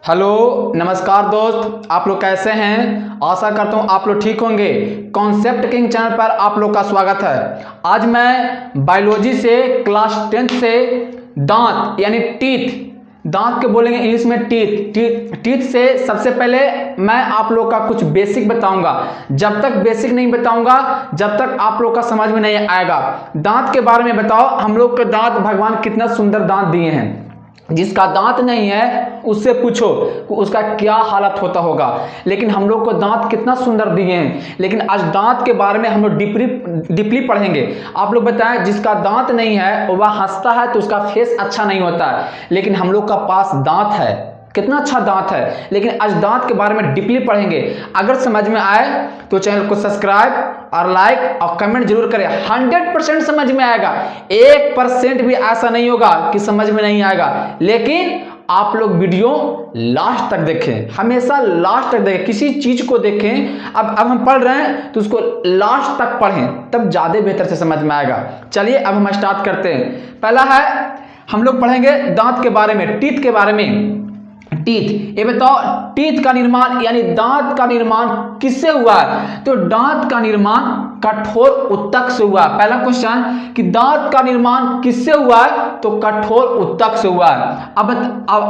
Hello नमस्कार दोस्त, आप लोग कैसे हैं। आशा करता हूँ आप लोग ठीक होंगे। कॉन्सेप्ट किंग चैनल पर आप लोग का स्वागत है। आज मैं बायोलॉजी से क्लास 10th से दांत यानी टीथ, दांत के बोलेंगे इंग्लिश में टीथ से सबसे पहले मैं आप लोग का कुछ बेसिक बताऊंगा। जब तक बेसिक नहीं बताऊंगा जब तक आप लोग का समझ में नहीं आएगा। दांत के बारे में बताओ, हम लोग के दांत भगवान कितना सुंदर दांत दिए हैं। जिसका दांत नहीं है उससे पूछो उसका क्या हालत होता होगा। लेकिन हम लोग को दांत कितना सुंदर दिए हैं। लेकिन आज दांत के बारे में हम लोग डीपली पढ़ेंगे। आप लोग बताएं, जिसका दांत नहीं है वह हंसता है तो उसका फेस अच्छा नहीं होता है। लेकिन हम लोग का पास दांत है, कितना अच्छा दांत है। लेकिन आज दांत के बारे में डीपली पढ़ेंगे। अगर समझ में आए तो चैनल को सब्सक्राइब और लाइक और कमेंट जरूर करें। 100% समझ में आएगा, 1% भी ऐसा नहीं होगा कि समझ में नहीं आएगा। लेकिन आप लोग वीडियो लास्ट तक देखें, हमेशा लास्ट तक देखें, किसी चीज को देखें। अब हम पढ़ रहे हैं तो उसको लास्ट तक पढ़ें, तब ज्यादा बेहतर से समझ में आएगा। चलिए अब हम स्टार्ट करते हैं। पहला है, हम लोग पढ़ेंगे दांत के बारे में, टीथ के बारे में। टीथ, ये बताओ टीथ का निर्माण यानी दांत का निर्माण किससे हुआ है। तो दांत का निर्माण कठोर ऊतक से हुआ है। पहला क्वेश्चन कि दांत का निर्माण किससे हुआ है, तो कठोर ऊतक से हुआ है। अब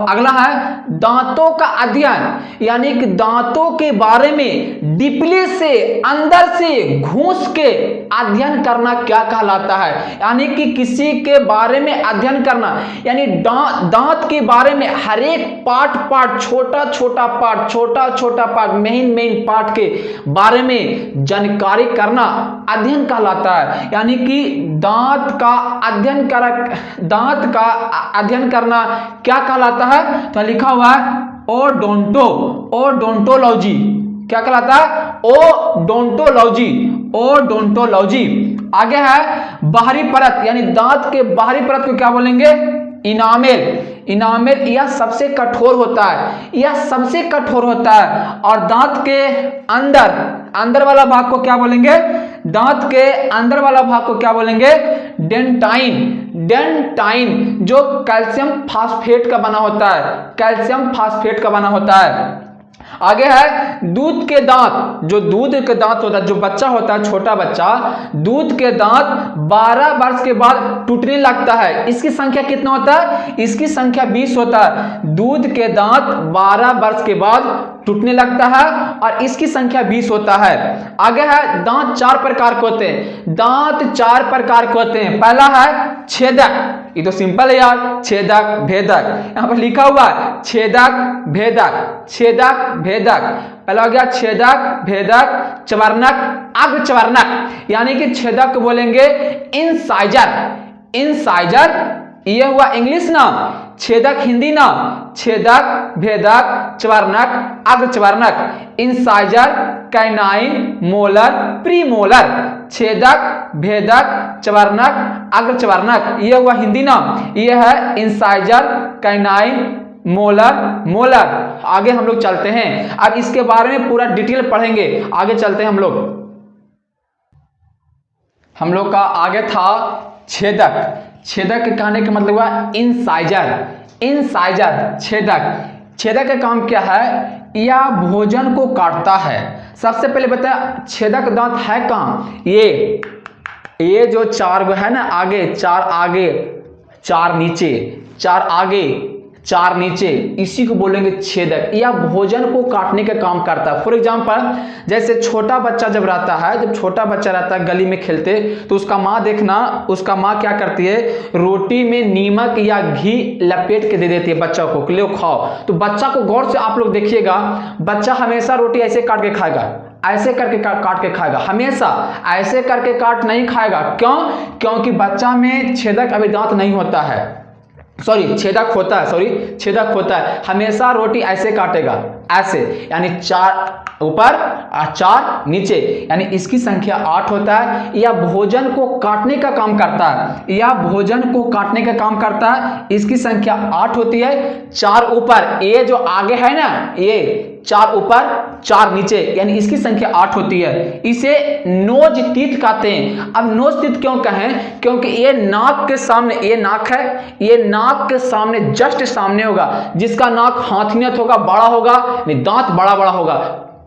अगला है दांतों का अध्ययन, यानी कि दांतों के बारे में डीपली से अंदर से घुस के अध्ययन करना क्या कहलाता है। यानी कि किसी के बारे में अध्ययन करना, यानी दांत के बारे में हर एक पार्ट छोटा छोटा पार्ट मेन पार्ट के बारे में जानकारी करना अध्ययन कहलाता है। यानी कि दांत का अध्ययन करना क्या कहलाता है। तो लिखा हुआ है ओडोंटोलॉजी। क्या कहलाता है? ओडोंटोलॉजी। आगे है बाहरी परत, यानी दांत के बाहरी परत को क्या बोलेंगे? इनामेल। यह सबसे कठोर होता है। और दांत के अंदर वाला भाग को क्या बोलेंगे? दांत के अंदर वाला भाग को क्या बोलेंगे? डेंटाइन, जो कैल्शियम फास्फेट का बना होता है। आगे है दूध के दांत। जो दूध के दांत होता है, जो बच्चा होता है, छोटा बच्चा, दूध के दांत 12 वर्ष के बाद टूटने लगता है। इसकी संख्या कितना होता है? इसकी संख्या 20 होता है। दूध के दांत 12 वर्ष के बाद टूटने लगता है और इसकी संख्या 20 होता है। आगे है दांत 4 प्रकार के होते हैं। पहला है छेदक, ये तो सिंपल है यार, छेदक भेदक। यहां पर लिखा हुआ है छेदक भेदक। पहला हो गया छेदक भेदक, चवर्णक अर्धचवर्णक। यानी कि छेदक बोलेंगे इंसाइजर, ये हुआ इंग्लिश नाम, छेदक हिंदी नाम। छेदक भेदक चवर्णक अर्धचवर्णक, इंसाइजर कैनाइन मोलर प्रीमोलर। छेदक भेदक चवर्णक अर्धचवर्णक, ये हुआ हिंदी नाम। ये है इंसाइजर कैनाइन मोलर। आगे हम लोग चलते हैं। अब इसके बारे में पूरा डिटेल पढ़ेंगे। आगे चलते हैं हम लोग का आगे था छेदक के कहने का मतलब हुआ इंसाइजर। छेदक का काम क्या है? यह भोजन को काटता है। सबसे पहले बताया छेदक दांत है कहाँ? ये जो 4 है ना, चार आगे 4 नीचे, इसी को बोलेंगे छेदक। यह भोजन को काटने का काम करता है। फॉर एग्जांपल, जैसे छोटा बच्चा जब रहता है गली में खेलते, तो उसका माँ क्या करती है? रोटी में नीमक या घी लपेट के दे देती है बच्चा को, लो खाओ। तो बच्चा को गौर से आप लोग देखिएगा, बच्चा हमेशा रोटी ऐसे काट के खाएगा, ऐसे करके काट के खाएगा, हमेशा ऐसे करके काट नहीं खाएगा। क्यों? क्योंकि बच्चा में छेदक अभी दांत नहीं होता है, छेदक होता है। हमेशा रोटी ऐसे काटेगा, ऐसे, यानी 4 ऊपर और 4 नीचे, यानी इसकी संख्या 8 होता है। यह भोजन को काटने का काम करता है, यह भोजन को काटने का काम करता है। इसकी संख्या 8 होती है। 4 ऊपर, ये जो आगे है ना, ये 4 ऊपर 4 नीचे, यानी इसकी संख्या 8 होती है। इसे नोज तीत कहते हैं। अब नोज तीत क्यों कहें? क्योंकि ये नाक के सामने, ये नाक है, ये नाक के सामने जस्ट सामने होगा। जिसका नाक हाथीनत होगा, बड़ा होगा, दांत बड़ा बड़ा होगा।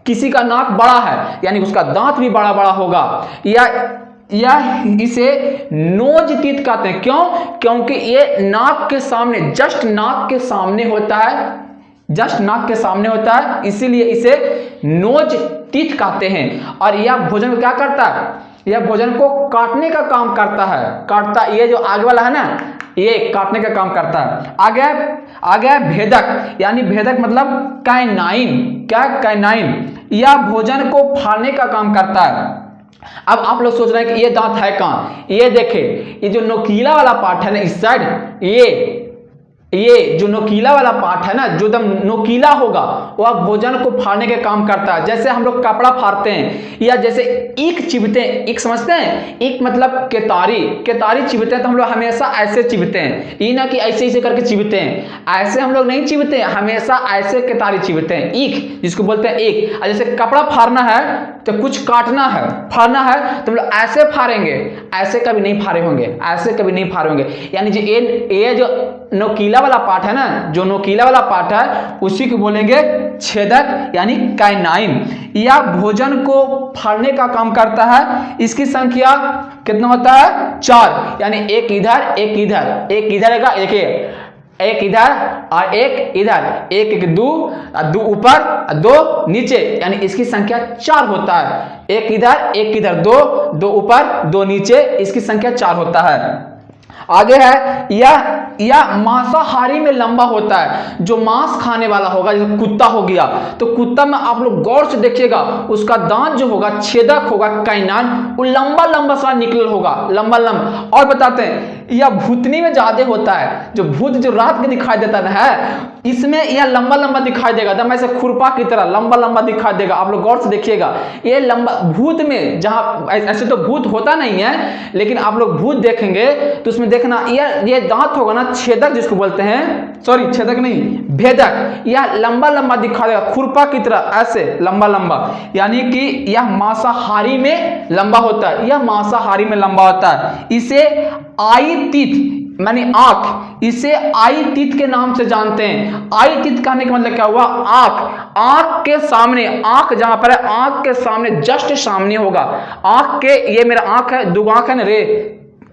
किसी का नाक बड़ा है यानी उसका दांत भी बड़ा बड़ा होगा। या इसे नोज तीत कहते हैं। क्यों? क्योंकि ये नाक के सामने, जस्ट नाक के सामने होता है, जस्ट नाक के सामने होता है, इसीलिए इसे नोज तीत कहते हैं। और यह भोजन को क्या करता है? यह भोजन को काटने का काम करता है, काटता। ये जो आगे वाला है ना, ये काटने का काम करता है। आगे भेदक, यानी भेदक मतलब कैनाइन। क्या? कैनाइन। यह भोजन को फाड़ने का काम करता है। अब आप लोग सोच रहे हैं कि ये दांत है कहां? ये देखे, ये जो नोकीला वाला पार्ट है ना इस साइड, ये जो नोकीला वाला पार्ट है ना, जो एकदम नोकीला होगा, वह भोजन को फाड़ने के काम करता है। जैसे हम लोग कपड़ा फाड़ते हैं, या जैसे ईख चिबते हैं। ईख समझते हैं? ईख मतलब केतारी, केतारी चिबते हैं तो हम लोग हमेशा ऐसे चिबते हैं, ये ना कि ऐसे ऐसे करके चिबते हैं। ऐसे हम लोग नहीं चिबते हैं, हमेशा ऐसे केतारी चिबते हैं, ईख जिसको बोलते हैं ईख। और जैसे कपड़ा फाड़ना है तो कुछ काटना है, फाड़ना है तो हम लोग ऐसे फाड़ेंगे, ऐसे कभी नहीं फाड़े होंगे, ऐसे कभी नहीं फाड़े होंगे। यानी जो ये जो नोकीला वाला पार्ट है ना, जो नोकीला वाला पार्ट है, उसी को बोलेंगे छेदक यानी कैनाइन। यह भोजन को फाड़ने का काम करता है। इसकी संख्या कितना होता है? 4, यानी एक इधर एक इधर, एक इधर का एक इधर और एक इधर, एक 2 ऊपर 2 नीचे, यानी इसकी संख्या 4 होता है। एक इधर 2 ऊपर 2 नीचे, इसकी संख्या 4 होता है। आगे है, यह मांसाहारी में लंबा होता है। जो मांस खाने वाला होगा, जैसे कुत्ता हो गया, तो कुत्ता में आप लोग गौर से देखिएगा, उसका दांत जो होगा छेदक होगा, कैनाइन, वो लंबा लंबा सा निकल होगा, लंबा लंबा। और बताते हैं, यह भूतनी में ज्यादा होता है। जो भूत जो रात में दिखाई देता है, इसमें यह लंबा लंबा दिखाई देगा, एकदम ऐसे खुरपा की तरह लंबा लंबा दिखाई देगा। आप लोग गौर से देखिएगा, ये लंबा भूत में, जहां ऐसे तो भूत होता नहीं है, लेकिन आप लोग भूत देखेंगे तो उसमें देखना ये दांत होगा ना, छेदक जिसको बोलते हैं, सॉरी छेदक नहीं, भेदक, यह लंबा लंबा दिखा देगा, खुरपा की तरह ऐसे लंबा लंबा। यानी कि यह मांसाहारी में लंबा होता है, यह मांसाहारी में लंबा होता है। इसे आई तीत माने आंख, इसे आई तीत के नाम से जानते हैं। आई तीत कहने का मतलब क्या हुआ? आंख, आंख के सामने, आंख जहां पर है, आंख के सामने जस्ट सामने होगा। आंख के, ये मेरा आंख है, दो आंख है ना रे,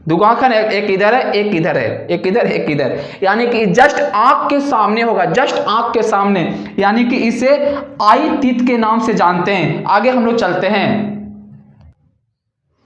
दो आंख है, एक इधर है एक इधर है, एक इधर एक इधर, यानी कि जस्ट आंख के सामने होगा, जस्ट आंख के सामने, यानी कि इसे आई तीत के नाम से जानते हैं। आगे हम लोग चलते हैं।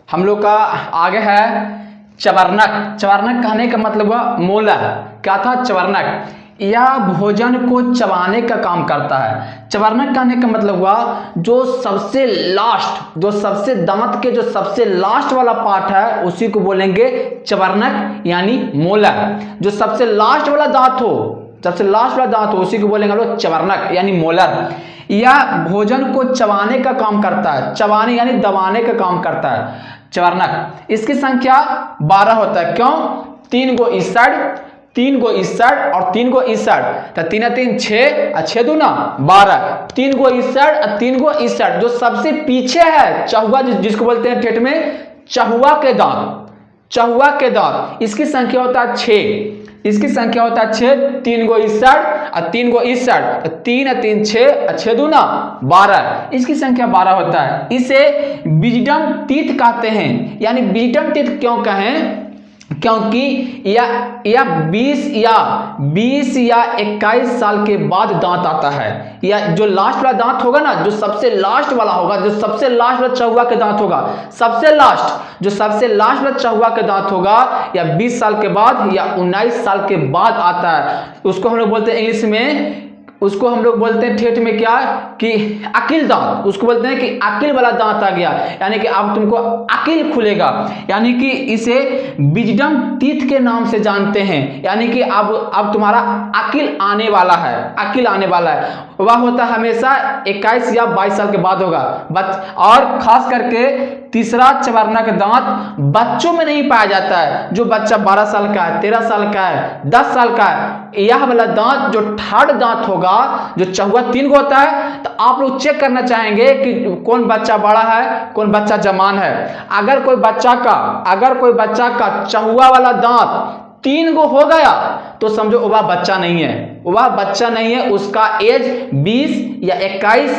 हम लोग का आगे है चवर्णक। चवर्णक कहने का मतलब हुआ मोलर। क्या था? चवर्णक। यह भोजन को चबाने का काम करता है। चवर्णक कहने का मतलब हुआ जो सबसे लास्ट, जो सबसे दांत के जो सबसे लास्ट वाला पार्ट है, उसी को बोलेंगे चवर्णक यानी मोलर। जो सबसे लास्ट वाला दांत हो, सबसे लास्ट वाला दांत हो, उसी को बोलेंगे हम लोग चवर्णक यानी मोलर। यह भोजन को चबाने का काम करता है, चबाने यानी दबाने का काम करता है चवर्णक। इसकी संख्या 12 होता है। क्यों? 3 गो इस साइड, 3 गो इस साइड और 3 गो इस साइड, तो 3 3 6 और 6 2 12, 3 गो इस साइड और 3 गो इस साइड। जो सबसे पीछे है चहुआ, जिसको बोलते हैं ठेठ में चहुआ के दांत, चहुआ के दांत, इसकी संख्या होता है 6। इसकी संख्या होता है 6, 3 गो इस साइड और 3 गो इस साइड, तो 3 और 3 6 और 6 2 12, इसकी संख्या 12 होता है। इसे विजडम टीथ कहते हैं। यानी विजडम टीथ क्यों कहें? क्योंकि यह 20 या 21 साल के बाद दांत आता है। या जो लास्ट वाला दांत होगा ना, जो सबसे लास्ट वाला होगा, जो सबसे लास्ट वाला चहुआ के दांत होगा, सबसे लास्ट, जो सबसे लास्ट वाला चहुआ के दांत होगा, या 20 साल के बाद या 19 साल के बाद आता है। उसको हम लोग बोलते हैं इंग्लिश में, उसको हम लोग बोलते हैं ठेठ में क्या कि अकिल दांत, उसको बोलते हैं कि अकिल वाला दांत आ गया, यानी कि अब तुमको अकिल खुलेगा, यानी कि इसे विजडम टीथ के नाम से जानते हैं, यानी कि अब तुम्हारा अकिल आने वाला है, अकिल आने वाला है। वह होता हमेशा 21 या 22 साल के बाद होगा। और खास करके तीसरा चवरनक दांत बच्चों में नहीं पाया जाता है। जो बच्चा 12 साल का है, 13 साल का है, 10 साल का है, यह वाला दांत जो थर्ड दांत होगा, जो चौवा 3 को होता है, तो आप लोग चेक करना चाहेंगे कि कौन बच्चा बड़ा है, कौन बच्चा जवान है। अगर कोई बच्चा का चौवा वाला दांत 3 को हो गया तो समझो वह बच्चा नहीं है, वह बच्चा नहीं है, उसका एज 20 या 21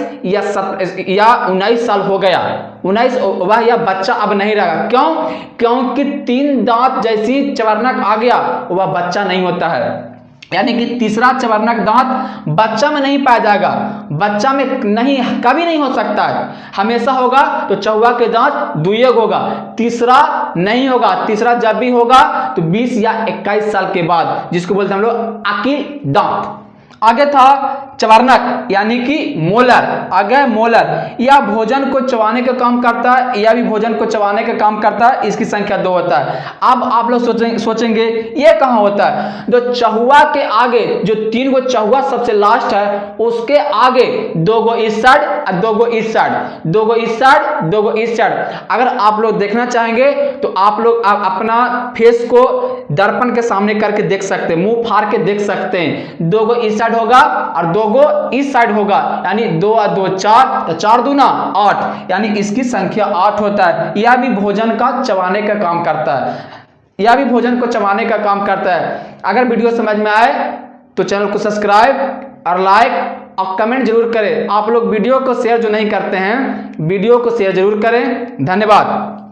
या 19 साल हो गया, 19, वह यह बच्चा अब नहीं रहा। क्यों? क्योंकि 3 दांत जैसी चवरनक आ गया, वह बच्चा नहीं होता है। यानी कि तीसरा चवरनक दांत बच्चा में नहीं पाया जाएगा, बच्चा में नहीं, कभी नहीं हो सकता है। हमेशा होगा तो चौवा के दांत 2 होगा, तीसरा नहीं होगा। तीसरा जब भी होगा तो 20 या 21 साल के बाद, जिसको बोलते हैं हम लोग अकिल दांत। आगे था चवरनक यानी कि मोलर। आगे मोलर, यह भोजन को चबाने का काम करता है, यह भी भोजन को चबाने का काम करता है। इसकी संख्या 2 होता है। अब आप लोग सोचेंगे ये कहाँ होता है? जो चहुआ के आगे, जो 3 गो चहुआ सबसे लास्ट है, उसके आगे 2 गो इस साइड और 2 गो इस साइड, 2 गो इस साइड, 2 गो इस साइड। अगर आप लोग देखना चाहेंगे तो आप लोग अपना फेस को दर्पण के सामने करके देख सकते हैं, मुंह फाड़ के देख सकते हैं। 2 गो इस साइड होगा और 2 गो इस साइड होगा, यानी 2 और 2 4, तो 4 दूना 8, यानी इसकी संख्या 8 होता है। यह भी भोजन का चबाने का काम करता है, यह भी भोजन को चबाने का काम करता है। अगर वीडियो समझ में आए तो चैनल को सब्सक्राइब और लाइक और कमेंट जरूर करें। आप लोग वीडियो को शेयर जो नहीं करते हैं, वीडियो को शेयर जरूर करें। धन्यवाद।